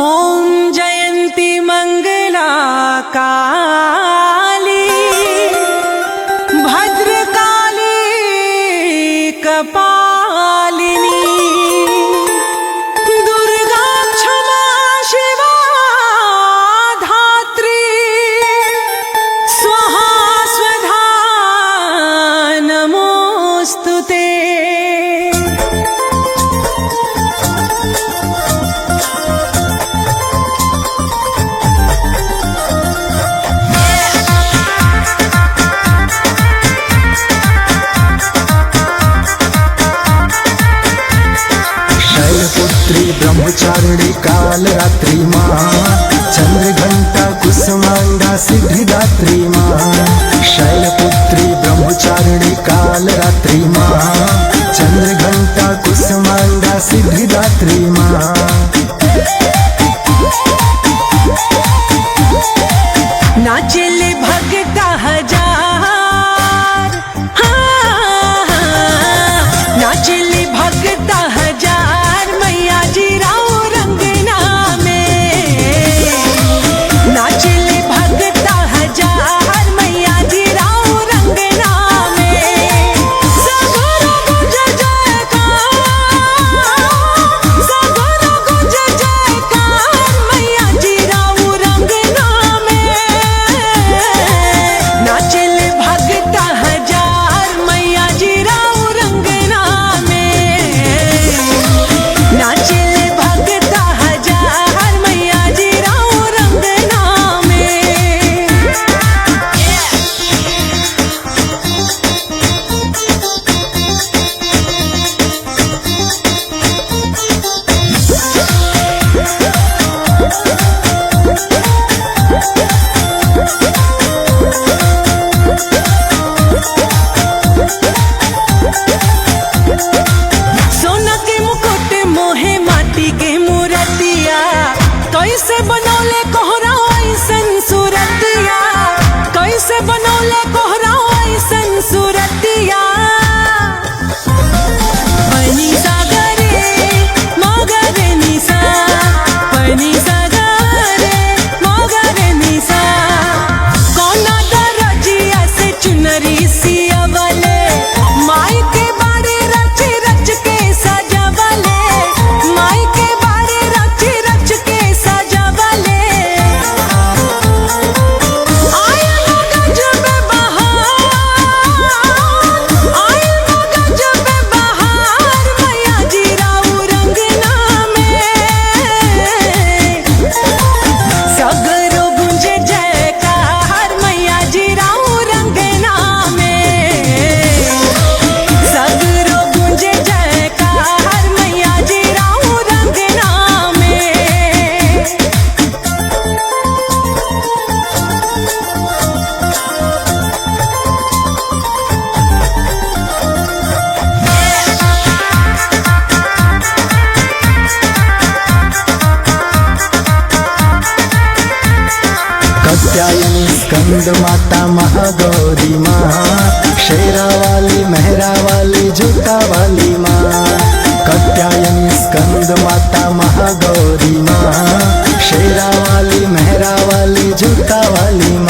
ओम जयंती मंगला काली भद्रकाली कपालिनी दुर्गा क्षमा शिवा धात्री स्वाहा स्वधा नमोस्तुते। शैलपुत्री ब्रह्मचारिणी काल रात्रि माँ, चंद्रघंटा कुसुमांगा सिद्धिदात्री माँ। शैलपुत्री ब्रह्मचारिणी काल रात्रि माँ, चंद्रघंटा कुसुमांगा सिद्धिदात्री माँ। नाचले भगता हजार, नाचले भगता हजार मैया जी राव रंगना में। नाचले भगता हजार मैया जी राव रंगना में। सगरो गुंज जयकार, सगरो गुंज जयकार मैया जी राव रंगना में। नाचले भगता हजार मैया जी राव रंगना में। नाचले भगता हजार मैया जी राव रंगना में। सोना के मुकुट मोहे माटी के मूर्तिया, कैसे बनौले कोहरा ऐसन सूरतिया। कैसे बनौले कोहरा ऐसन सूरतिया। पनी सागरे मगरे निसा, पनी सागरे मगरे निसा। कौना दरजिया से चुनरी सियवले, माई के बाड़े रच रच के सजवले। माई के बाड़े रच रच के सजवले। आयल गजब बहार, आयल गजब बहार मैया जी राव रंगना में। सगरो गुंज जयकार मैया जी राव रंगना में। सगरो गुंज जयकार मैया जी राव रंगना में। कात्यायनी स्कंद माता महागौरी माँ, शेरा वाली मेहरा वाली जूता वाली माँ। कात्यायनी स्कंद माता महागौरी माँ, शेरा वाली मेहरा वाली जूता वाली माँ।